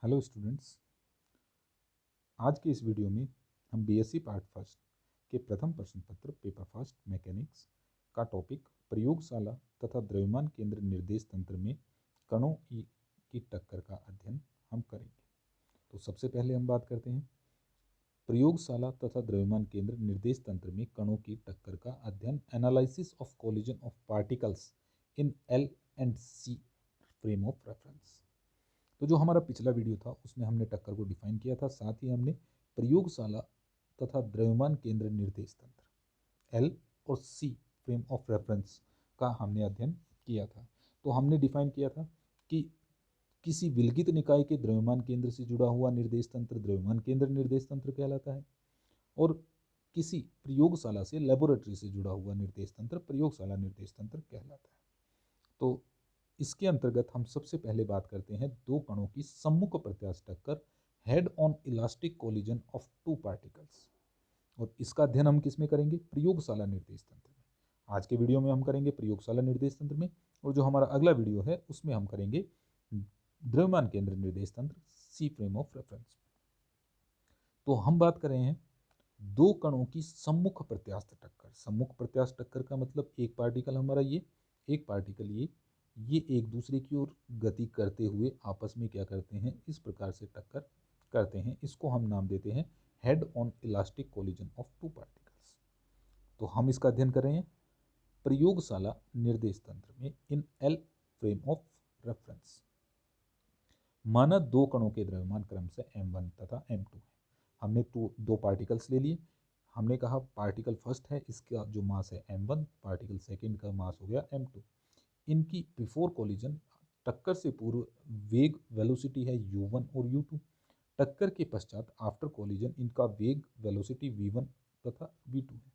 Hello students, आज के इस वीडियो में हम बीएससी पार्ट फर्स्ट के प्रथम प्रश्न पत्र पेपर फर्स्ट मैकेनिक्स का टॉपिक प्रयोगशाला तथा द्रव्यमान केंद्र निर्देश तंत्र में कणों की टक्कर का अध्ययन हम करेंगे। तो सबसे पहले हम बात करते हैं प्रयोगशाला तथा द्रव्यमान केंद्र निर्देश तंत्र में कणों की टक्कर का अध्ययन, analysis of collision of particles in L and C frame of reference. तो जो हमारा पिछला वीडियो था उसमें हमने टक्कर को डिफाइन किया था, साथ ही हमने प्रयोगशाला तथा द्रव्यमान केंद्र निर्देश तंत्र एल और सी फ्रेम ऑफ रेफरेंस का हमने अध्ययन किया था। तो हमने डिफाइन किया था कि किसी विलगित निकाय के द्रव्यमान केंद्र से जुड़ा हुआ निर्देश तंत्र द्रव्यमान केंद्र निर्देश तंत्र कहलाता है, और किसी प्रयोगशाला से लेबोरेटरी से जुड़ा हुआ निर्देश तंत्र प्रयोगशाला निर्देश तंत्र कहलाता है। तो इसके अंतर्गत हम सबसे पहले बात करते हैं दो कणों की सम्मुख प्रत्यास्थ टक्कर, head on elastic collision of two particles. और इसका अध्ययन हम किस में करेंगे? प्रयोगशाला निर्देश तंत्र में। आज के वीडियो में हम करेंगे प्रयोगशाला निर्देश तंत्र में, और जो हमारा अगला वीडियो है उसमें हम करेंगे द्रव्यमान केंद्र निर्देश तंत्र सी फ्रेम ऑफ रेफरेंस। तो हम बात कर रहे हैं दो कणों की सम्मुख प्रत्यास्थ टक्कर। सम्मुख प्रत्यास्थ टक्कर का मतलब एक पार्टिकल हमारा ये, एक पार्टिकल ये एक दूसरे की ओर गति करते हुए आपस में क्या करते हैं, इस प्रकार से टक्कर करते हैं। इसको हम नाम देते हैं head on elastic collision of two particles. तो हम इसका अध्ययन कर रहे हैं प्रयोगशाला निर्देश तंत्र में in L frame of reference. माना दो कणों के द्रव्यमान क्रमशः m1 तथा m2 है। हमने दो पार्टिकल्स ले लिए। हमने कहा पार्टिकल फर्स्ट है, इसका जो मास है m1, पार्टिकल सेकंड का मास हो गया m2। इनकी बिफोर कोलिजन टक्कर से पूर्व वेग वेलोसिटी है u1 और u2। टक्कर के पश्चात आफ्टर कोलिजन इनका वेग वेलोसिटी v1 तथा v2 है।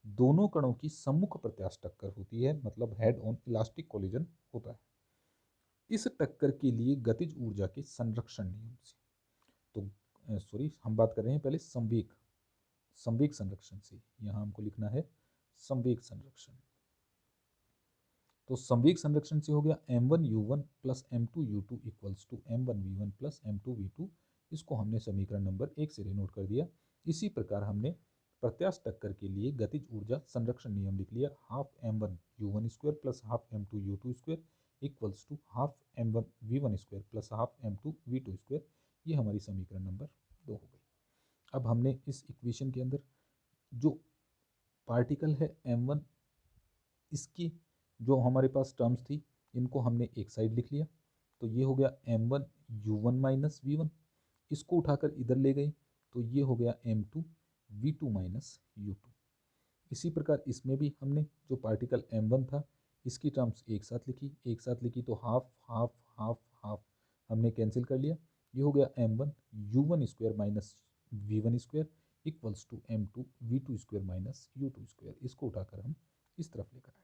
दोनों कणों की सम्मुख प्रत्यास्थ टक्कर होती है, मतलब हेड ऑन इलास्टिक कोलिजन होता है। इस टक्कर के लिए गतिज ऊर्जा के संरक्षण नियम से, तो हम बात कर रहे हैं पहले संवेग संरक्षण से। यहाँ हमको लिखना है संवेग संरक्षण। तो संवेग संरक्षण से हो गया m1u1 plus m2u2 equals to m1v1 plus m2v2। इसको हमने समीकरण नंबर 1 से डिनोट कर दिया। इसी प्रकार हमने प्रत्यास्थ टक्कर के लिए गतिज ऊर्जा संरक्षण नियम लिख लिया, half m1u1 square plus half m2u2 square equals to half m1v1 square plus half m2v2 square. ये हमारी समीकरण नंबर 2 हो गई। अब हमने इस इक्वेशन के अंदर जो पार्टिकल है m1, इसकी जो हमारे पास टर्म्स थी इनको हमने एक साइड लिख लिया। तो ये हो गया m1u1 माइनस v1, इसको उठाकर इधर ले गए तो ये हो गया m2v2 माइनस u2। इसी प्रकार इसमें भी हमने जो पार्टिकल m1 था इसकी टर्म्स एक साथ लिखी तो हाफ हाफ हाफ हाफ हमने कैंसिल कर लिया। ये हो गया m1u1 square minus v1 square equals to m2v2 square minus u2 square. इसको उठाकर हम इस तरफ लेकर आ गए।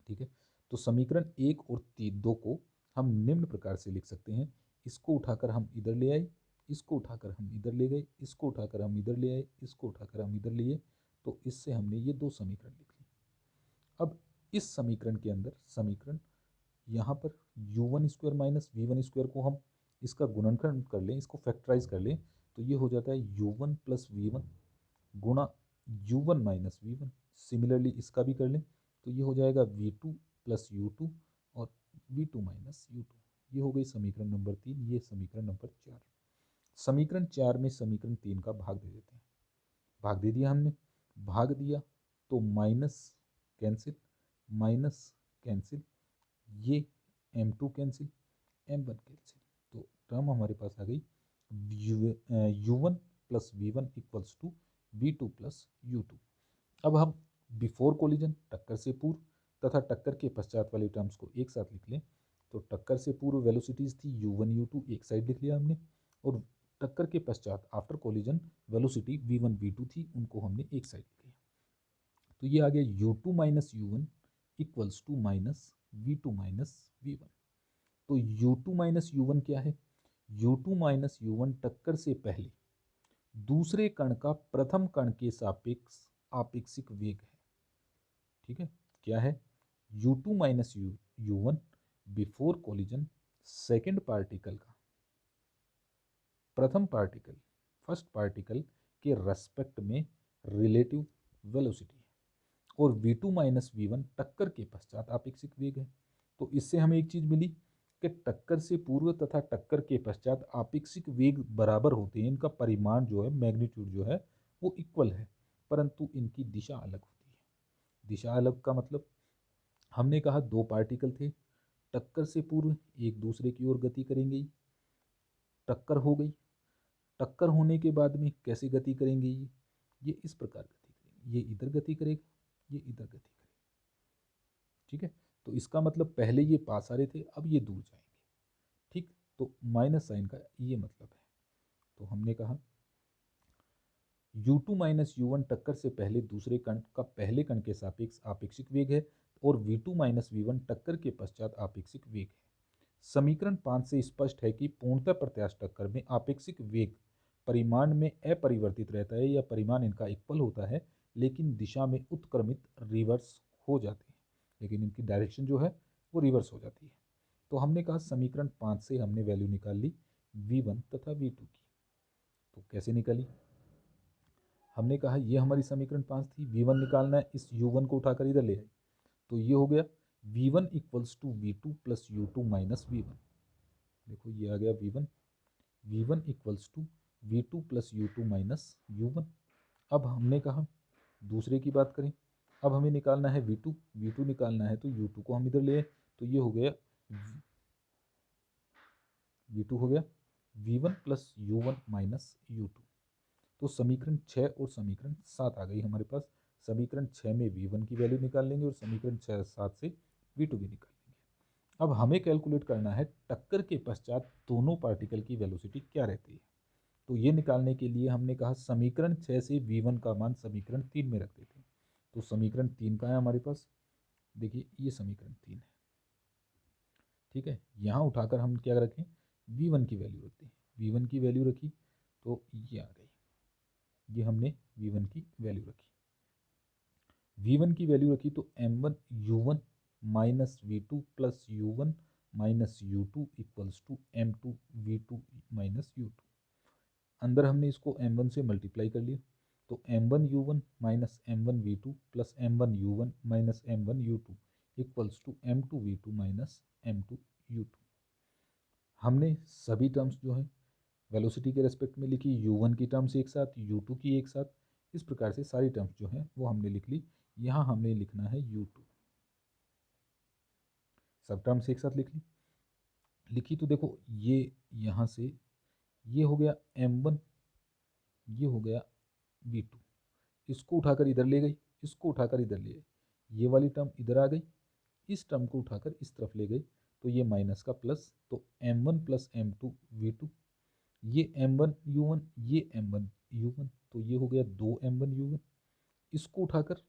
ठीक है, तो समीकरण 1 और 2 को हम निम्न प्रकार से लिख सकते हैं। इसको उठाकर हम इधर ले आए, इसको उठाकर हम इधर ले गए, इसको उठाकर हम इधर ले आए, इसको उठाकर हम इधर ले आए। तो इससे हमने ये दो समीकरण लिख लिए। अब इस समीकरण के अंदर समीकरण यहाँ पर u1 square minus v1 square को हम इसका गुणनखंड कर लें, इसको फैक्टराइज कर लें, तो ये हो जाता है u1 प्लस v1 गुणा u1 माइनस v1। सिमिलरली इसका भी कर लें तो ये हो जाएगा v2 प्लस u2 और v2 माइनस u2। ये हो गई समीकरण नंबर 3, ये समीकरण नंबर 4। समीकरण 4 में समीकरण 3 का भाग दे देते हैं। भाग दे दिया हमने, भाग दिया तो माइनस कैंसिल माइनस कैंसिल, ये m2 कैंसिल m1 कैंसिल। तो टर्म हमारे पास आ गई u1 plus v1 equals to v2 plus u2। अब हम बिफोर कोलिजन टक्कर से पूर्व तथा टक्कर के पश्चात वाली टर्म्स को एक साथ लिख लें। तो टक्कर से पूर्व वेलोसिटीज़ थी u1 u2, एक साइड लिख लिया हमने, और टक्कर के पश्चात after collision velocity v1 v2 थी, उनको हमने एक साइड लिख लिया। तो ये आ गया u2 minus u1 equals to minus v2 minus v1। तो u2 माइनस u1 क्या है? u2 माइनस u1 टक्कर से पहले दूसरे कण का प्रथम कण के सापेक्ष आपेक्षिक वेग है। ठीक है, क्या है? u2 minus u1 before collision second particle का प्रथम पार्टिकल फर्स्ट पार्टिकल के रेस्पेक्ट में रिलेटिव वेलोसिटी है, और v2 माइनस v1 टक्कर के पश्चात आपेक्षिक वेग है। तो इससे हमें एक चीज मिली कि टक्कर से पूर्व तथा टक्कर के पश्चात आपेक्षिक वेग बराबर होते हैं, इनका परिमाण जो है, मैग्नीट्यूड जो है, वो इक्वल है, परंतु इनकी दिशा अलग होती है। दिशा अलग का मतलब, हमने कहा दो पार्टिकल थे, टक्कर से पूर्व एक दूसरे की ओर गति करेंगे, टक्कर हो गई, टक्कर होने के बाद में कैसे गति करेंगे, ये इस प्रकार गति करेंगे, ये इधर गति करेगा, ये इधर गति करेगा। ठीक है, तो इसका मतलब पहले ये पास आ रहे थे, अब ये दूर जाएंगे। ठीक, तो माइनस साइन का ये मतलब है। तो हमने कहा u2 माइनस u1 टक्कर से पहले दूसरे कण का पहले कण के सापेक्ष आपेक्षिक वेग है, और v2 माइनस v1 टक्कर के पश्चात आपेक्षिक वेग है। समीकरण 5 से स्पष्ट है कि पूर्णतः प्रत्यास्थ टक्कर में आपेक्षिक वेग परिमाण में अपरिवर्तित रहता है, या परिमाण इनका इक्वल होता है, लेकिन दिशा में उत्क्रमित रिवर्स हो जाते हैं, लेकिन इनकी डायरेक्शन जो है वो रिवर्स हो जाती है। तो हमने कहा समीकरण 5 से हमने वैल्यू निकाल ली v1 तथा v2 की। तो कैसे निकाली, हमने कहा ये हमारी समीकरण 5 थी, v1 निकालना है, इस u1 को उठाकर इधर ले आए, तो ये हो गया v1 equals to v2 plus u2 minus v1। देखो ये आ गया v1 equals to v2 plus u2 minus u1। अब हमने कहा दूसरे की बात करें, अब हमें निकालना है v2 निकालना है, तो u2 को हम इधर ले आए, तो ये हो गया v2 हो गया v1 plus u1 minus u2। तो समीकरण 6 और समीकरण 7 आ गई हमारे पास। समीकरण 6 में v1 की वैल्यू निकाल लेंगे, और समीकरण 7 से v2 भी निकाल लेंगे। अब हमें कैलकुलेट करना है टक्कर के पश्चात दोनों पार्टिकल की वेलोसिटी क्या रहती है। तो ये निकालने के लिए हमने कहा समीकरण 6 से v1 का मान समीकरण 3 में रख देते हैं। तो समीकरण 3 का है हमारे पास, देखिए ये समीकरण 3 है। ठीक है, यहाँ उठाकर हम क्या रखें, v1 की वैल्यू रखते हैं। v1 की वैल्यू रखी तो ये आ गई, ये हमने v1 की वैल्यू रखी। v1 की वैल्यू रखी तो m1 u1 minus v2 plus u1 minus u2 equals to m2 v2 minus u2। अंदर हमने इसको m1 से मल्टीप्लाई कर लिया, तो m1 u1 minus m1 v2 plus m1 u1 minus m1 u2 equals to m2 v2 minus m2 u2। हमने सभी terms जो है वेलोसिटी के रेस्पेक्ट में लिखी, u1 की टर्म्स एक साथ, u2 की एक साथ, इस प्रकार से सारी टर्म्स जो है वो हमने लिख ली। यहाँ हमें लिखना है u2, सब टर्म्स एक साथ लिखी तो देखो ये यहाँ से ये हो गया m1, ये हो गया v2, इसको उठाकर इधर ले गई, इसको उठाकर इधर ले गई, ये वाली टर्म इधर आ गई, इस टर्म को उठाकर इस तरफ ले गई, तो ये माइनस का प्लस, तो m1 प्लस m2 v2, ये m1 u1, ये m1 u1, तो ये हो गया 2m1 u1। इसको उठाकर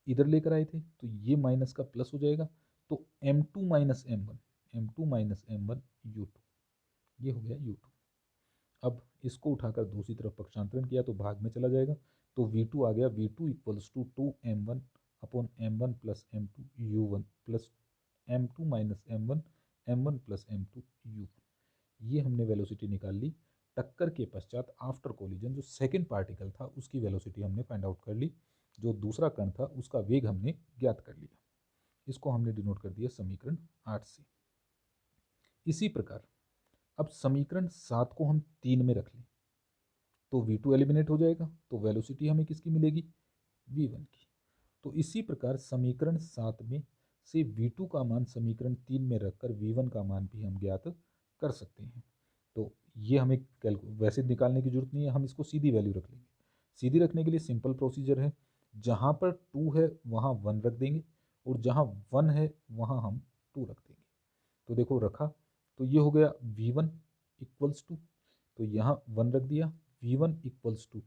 इधर लेकर आए थे, तो ये माइनस का प्लस हो जाएगा, तो m2 minus m1, m2 minus m1 u2, ये हो गया u2। अब इसको उठाकर दूसरी तरफ पक्षांतरण किया तो भाग में चला जाएगा, तो v2 आ गया, v2 equals to 2m1 upon m1 plus m2 u1 plus m2 minus m1 m1 plus m2 u1। ये हमने वेलोसिटी निकाल ली टक्कर के पश्चात आफ्टर कोलिजन। जो सेकेंड पार्टिकल था उसकी वेलोसिटी हमने फाइंड आउट कर ली, जो दूसरा कण था उसका वेग हमने ज्ञात कर लिया। इसको हमने डिनोट कर दिया समीकरण 8 से। इसी प्रकार अब समीकरण 7 को हम 3 में रख लें तो v2 एलिमिनेट हो जाएगा, तो वेलोसिटी हमें किसकी मिलेगी, v1 की। तो इसी प्रकार समीकरण 7 में से v2 का मान समीकरण 3 में रखकर v1 का मान भी हम ज्ञात कर सकते हैं। तो ये हमें वैसे निकालने की जरूरत नहीं है, हम इसको सीधी वैल्यू रख लेंगे। सीधी रखने के लिए सिंपल प्रोसीजर है, जहाँ पर 2 है वहाँ 1 रख देंगे, और जहाँ 1 है वहाँ हम 2 रख देंगे। तो देखो रखा, तो ये हो गया v1 इक्वल्स टू, तो यहाँ 1 रख दिया, v1 इक्वल्स टू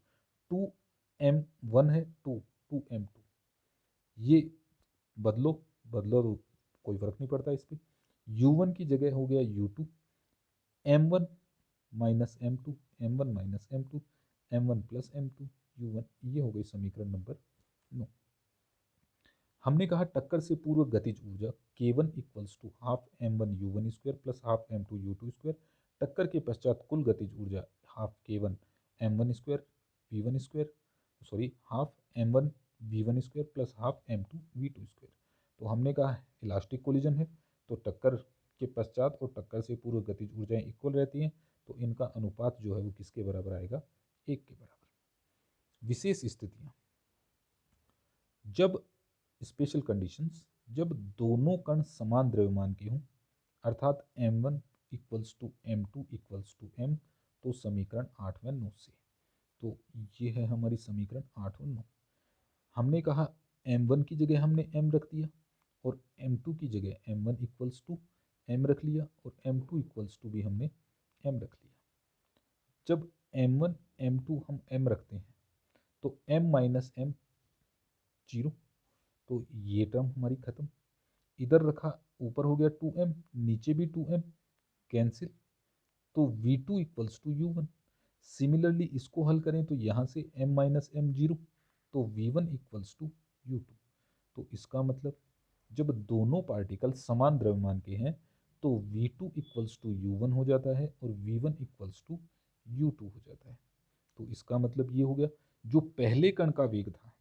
2m1 है 2m2, ये बदलो तो कोई फर्क नहीं पड़ता इस पर। u1 की जगह हो गया u2, m1 minus m2, m1 minus m2, m1 plus m2 u1, ये हो गई समीकरण नंबर 9। हमने कहा टक्कर से पूर्व गतिज ऊर्जा k1 equals to half m1 u1 square plus half m2 u2 square टक्कर के पश्चात कुल गतिज ऊर्जा half K1 m1 square V1 square, sorry half m1 V1 square plus half m2 V2 square. तो हमने कहा इलास्टिक कोलिजन है, तो टक्कर के पश्चात और टक्कर से पूर्व गतिज ऊर्जाएं इक्वल रहती हैं, तो इनका अनुपात जो है वो किसके बराबर आएगा, 1 के बराबर। विशेष स्थितियां, जब स्पेशल कंडीशंस, जब दोनों कण समान द्रव्यमान के हों, अर्थात m1 equals to m2 equals to m, तो समीकरण 8 व 9 से। तो ये है हमारी समीकरण 8 और 9। हमने कहा m1 की जगह हमने m रख दिया और m2 की जगह m1 इक्वल्स टू m रख लिया और m2 इक्वल्स टू भी हमने m रख लिया। जब m1 m2 हम m रखते हैं तो m माइनस m 0, तो ये टर्म हमारी खत्म। इधर रखा, ऊपर हो गया 2m, नीचे भी 2m कैंसिल, तो v2 equals to u1। Similarly इसको हल करें तो यहाँ से m माइनस m 0, तो v1 इक्वल्स टू u2। तो इसका मतलब जब दोनों पार्टिकल समान द्रव्यमान के हैं तो v2 इक्वल्स टू u1 हो जाता है और v1 इक्वल्स टू u2 हो जाता है। तो इसका मतलब ये हो गया, जो पहले कण का वेग था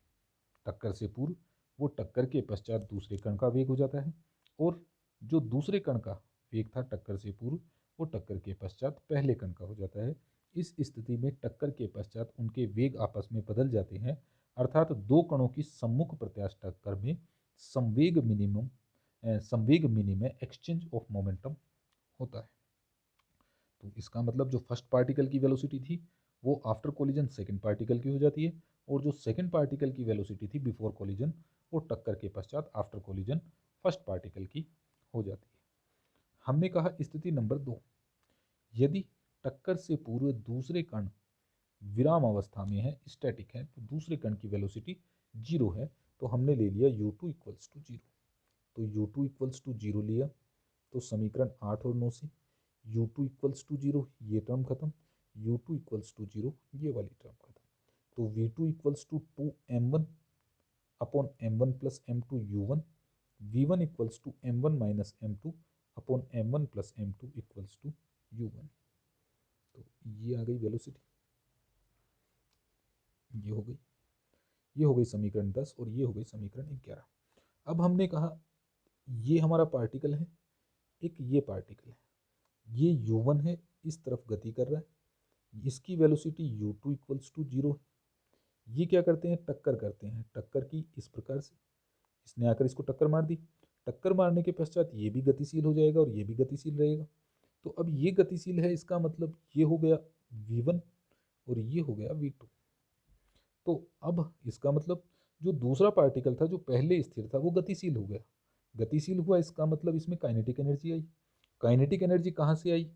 टक्कर से पूर्व, वो टक्कर के पश्चात दूसरे कण का वेग हो जाता है, और जो दूसरे कण का वेग था टक्कर से पूर्व, वो टक्कर के पश्चात पहले कण का हो जाता है। इस स्थिति में टक्कर के पश्चात उनके वेग आपस में बदल जाते हैं, अर्थात दो कणों की सम्मुख प्रत्यास्थ टक्कर में संवेग मिनिमय एक्सचेंज ऑफ मोमेंटम होता है। तो इसका मतलब जो फर्स्ट पार्टिकल की वेलोसिटी थी वो आफ्टर कोलिजन सेकंड पार्टिकल की हो जाती है, और जो सेकंड पार्टिकल की वेलोसिटी थी बिफोर कोलिजन, वो टक्कर के पश्चात आफ्टर कोलिजन फर्स्ट पार्टिकल की हो जाती है। हमने कहा स्थिति नंबर 2, यदि टक्कर से पूर्व दूसरे कण विराम अवस्था में है, स्टैटिक है, तो दूसरे कण की वेलोसिटी 0 है, तो हमने ले लिया u2 इक्वल्स टू 0। तो u2 इक्वल्स टू 0 लिया, तो समीकरण 8 और 9 से u2 इक्वल्स टू 0 ये टर्म खत्म, u2 इक्वल्स टू 0 ये वाली टर्म खत्म। तो v2 equals to 2m1 upon m1 plus m2 u1, v1 equals to m1 minus m2 upon m1 plus m2 equals to u1। तो ये आ गई वेलोसिटी, ये हो गई समीकरण 10 और ये हो गई समीकरण 11। अब हमने कहा ये हमारा पार्टिकल है, एक ये पार्टिकल है, ये u1 है, इस तरफ गति कर रहा है, इसकी वेलोसिटी u2 इक्वल्स टू 0 है। ये क्या करते हैं, टक्कर करते हैं, टक्कर की इस प्रकार से, इसने आकर इसको टक्कर मार दी, टक्कर मारने के पश्चात ये भी गतिशील हो जाएगा और ये भी गतिशील रहेगा। तो अब ये गतिशील है, इसका मतलब ये हो गया v1 और ये हो गया v2। तो अब इसका मतलब जो दूसरा पार्टिकल था जो पहले स्थिर था वो गतिशील हो गया, गतिशील हुआ, इसका मतलब इसमें काइनेटिक एनर्जी आई। काइनेटिक एनर्जी कहाँ से आई,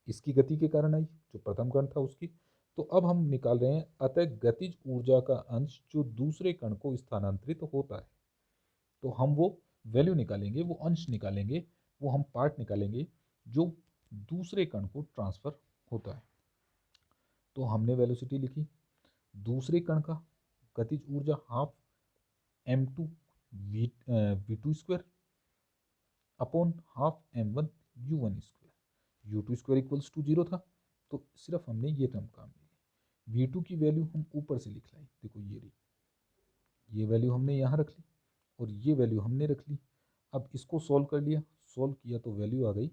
इसकी गति के कारण आई, जो प्रथम कण था उसकी। तो अब हम निकाल रहे हैं, अतः गतिज ऊर्जा का अंश जो दूसरे कण को स्थानांतरित होता है, तो हम वो वैल्यू निकालेंगे, वो अंश निकालेंगे, वो हम पार्ट निकालेंगे जो दूसरे कण को ट्रांसफर होता है। तो हमने वेलोसिटी लिखी, दूसरे कण का गतिज ऊर्जा half m2 v2 square upon half m1 u1 square. u2 square equals to 0 था, तो सिर्फ हमने ये टर्म काम ली। v2 की वैल्यू हम ऊपर से लिख लाई, देखो ये रही, ये वैल्यू हमने यहाँ रख ली और ये वैल्यू हमने रख ली। अब इसको सॉल्व कर लिया, सॉल्व किया तो वैल्यू आ गई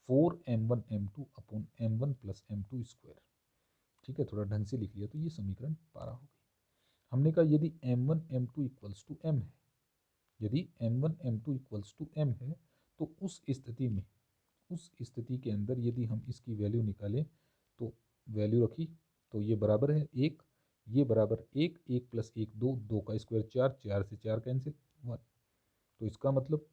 4m1 m2 upon m1 plus m2 square. ठीक है, थोड़ा ढंग से लिख लिया, तो ये समीकरण 12 हो गई। हमने कहा यदि m1 m2 equals to m है, यदि m1 m2 equals to m है, तो उस स्थिति के अंदर यदि हम इसकी वैल्यू निकालें, तो वैल्यू रखी तो ये बराबर है 1, ये बराबर 1, 1 प्लस 1 2, 2 का स्क्वायर 4, 4 से 4 कैंसिल 1। तो इसका मतलब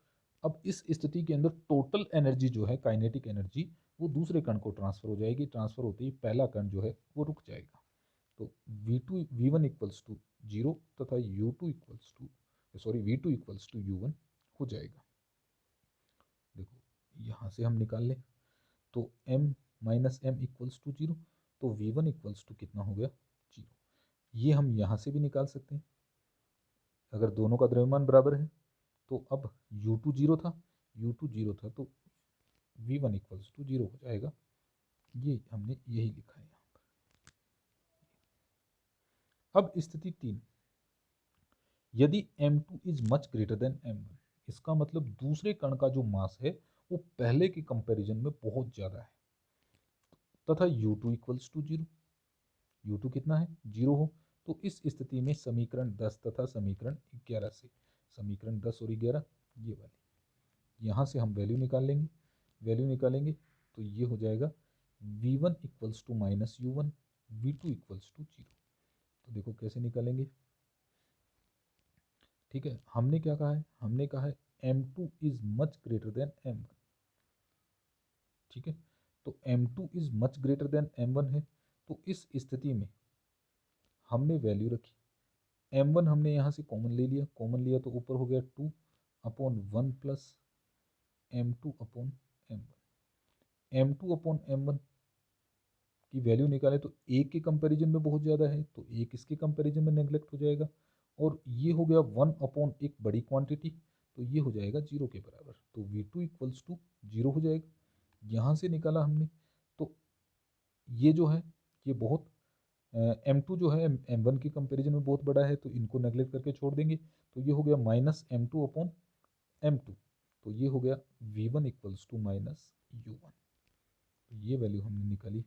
अब इस स्थिति के अंदर टोटल एनर्जी जो है, काइनेटिक एनर्जी, वो दूसरे कण को ट्रांसफर हो जाएगी, ट्रांसफर होते ही पहला कण जो है वो रुक जाएगा। तो v1 इक्वल्स टू 0 तथा u2 equals to v2 equals to u1 हो जाएगा। देखो यहाँ से हम निकाल लें, तो m minus m equals to 0, तो v1 इक्वल्स टू कितना हो गया, 0। ये हम यहाँ से भी निकाल सकते हैं, अगर दोनों का द्रव्यमान बराबर है। तो अब u2 0 था, तो v1 इक्वल्स टू 0 हो जाएगा, ये हमने यही लिखा है यहाँ पर। अब स्थिति 3, यदि m2 is much greater than m1, इसका मतलब दूसरे कण का जो मास है वो पहले के कंपैरिजन में बहुत ज़्यादा है, तथा u2 इक्वल्स टू 0, u2 कितना है 0 हो, तो इस स्थिति में समीकरण 10 तथा समीकरण 11 से, समीकरण 10 और 11 ये वाली, यहाँ से हम वैल्यू निकालेंगे तो ये हो जाएगा v1 equals to minus u1, v2 equals to 0। तो देखो कैसे निकालेंगे, ठीक है। हमने क्या कहा है, हमने कहा है m2 is much greater than m1, ठीक है। तो m2 is much greater than m1 है, तो इस स्थिति में हमने वैल्यू रखी, m1 हमने यहाँ से कॉमन लिया तो ऊपर हो गया 2 upon 1 plus m2 upon m1, m2 upon m1 की वैल्यू निकाले तो एक के कंपैरिजन में बहुत ज़्यादा है, तो एक इसके कंपैरिजन में नेग्लेक्ट हो जाएगा, और ये हो गया 1 अपॉन एक बड़ी क्वांटिटी, तो ये हो जाएगा 0 के बराबर, तो v2 इक्वल्स टू 0 हो जाएगा। यहाँ से निकाला हमने, तो ये जो है ये बहुत m2 जो है m1 के कंपैरिजन में बहुत बड़ा है, तो इनको नेग्लेक्ट करके छोड़ देंगे, तो ये हो गया माइनस m2 अपॉन m2, तो ये हो गया v1 equals to minus u1, तो ये वैल्यू हमने निकाली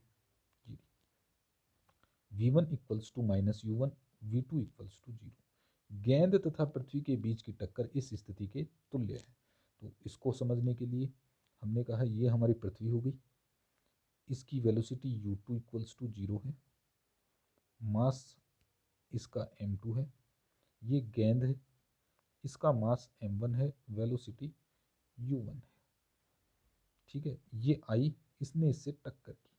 v1 equals to minus u1, v2 equals to 0। गेंद तथा पृथ्वी के बीच की टक्कर इस स्थिति के तुल्य है, तो इसको समझने के लिए हमने कहा ये हमारी पृथ्वी हो गई, इसकी वेलोसिटी u2 इक्वल्स टू 0 है, मास इसका m2 है, ये गेंद है, इसका मास m1 है, वेलोसिटी u1 है, ठीक है। ये आई, इसने इससे टक्कर की,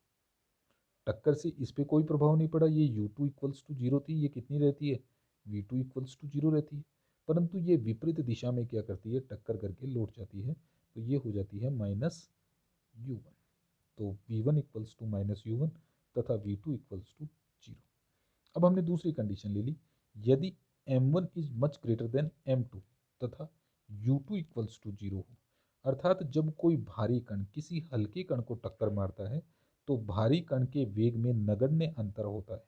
टक्कर से इस पर कोई प्रभाव नहीं पड़ा, ये u2 इक्वल्स टू 0 थी, ये कितनी रहती है v2 इक्वल्स टू 0 रहती है, परंतु ये विपरीत दिशा में क्या करती है, टक्कर करके लौट जाती है, तो ये हो जाती है माइनस u1, तो v1 equals to minus u1 तथा v2 इक्वल्स टू 0। अब हमने दूसरी कंडीशन ले ली, यदि m1 is much greater than m2 तथा u2 इक्वल्स टू 0 हो, अर्थात जब कोई भारी कण किसी हल्के कण को टक्कर मारता है तो भारी कण के वेग में नगण्य अंतर होता है,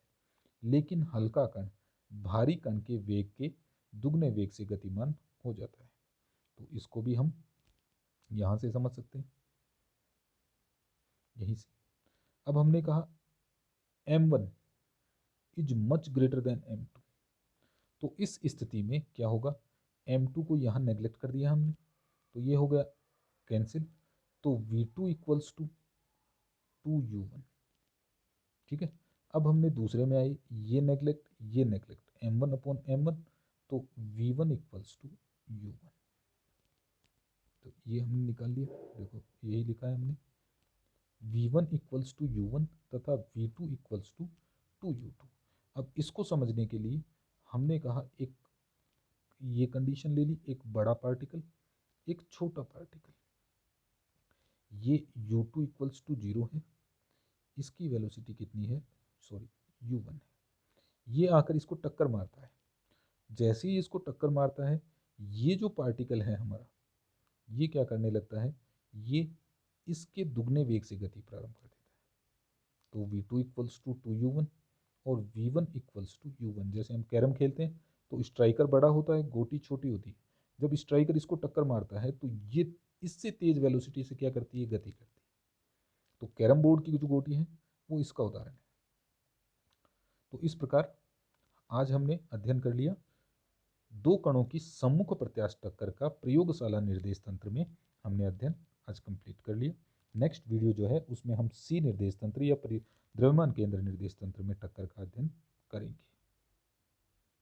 लेकिन हल्का कण भारी कण के वेग के दुगने वेग से गतिमान हो जाता है, तो इसको भी हम यहाँ से समझ सकते हैं, यहीं से। अब हमने कहा m1 is much greater than m2, तो इस स्थिति में क्या होगा, m2 को यहाँ नेग्लेक्ट कर दिया हमने, तो ये हो गया कैंसिल, तो v2 इक्वल्स टू 2u1, ठीक है। अब हमने दूसरे में आई, ये नेग्लेक्ट m1 अपॉन m1, तो v1 इक्वल्स टू u1, तो ये हमने निकाल लिया, देखो यही लिखा है हमने, v1 इक्वल्स टू u1 तथा v2 इक्वल्स टू 2u2। अब इसको समझने के लिए हमने कहा एक ये कंडीशन ले ली, एक बड़ा पार्टिकल एक छोटा पार्टिकल, ये u2 इक्वल्स टू 0 है, इसकी वेलोसिटी कितनी है, सॉरी u1 है, ये आकर इसको टक्कर मारता है, जैसे ही इसको टक्कर मारता है ये जो पार्टिकल है हमारा, ये क्या करने लगता है, ये इसके दुगने वेग से गति प्रारंभ कर देता है, तो v2 इक्वल्स टू 2u1 और v1 इक्वल्स टू u1। जैसे हम कैरम खेलते हैं तो स्ट्राइकर बड़ा होता है, गोटी छोटी होती है, जब स्ट्राइकर इसको टक्कर मारता है तो ये इससे तेज वेलोसिटी से क्या करती है, गति करती है, तो कैरम बोर्ड की जो गोटी है वो इसका उदाहरण है। तो इस प्रकार आज हमने अध्ययन कर लिया दो कणों की सम्मुख प्रत्यास्थ टक्कर का प्रयोगशाला निर्देश तंत्र में, हमने अध्ययन आज कंप्लीट कर लिया। नेक्स्ट वीडियो जो है उसमें हम सी निर्देश तंत्र या द्रव्यमान केंद्र निर्देश तंत्र में टक्कर का अध्ययन करेंगे।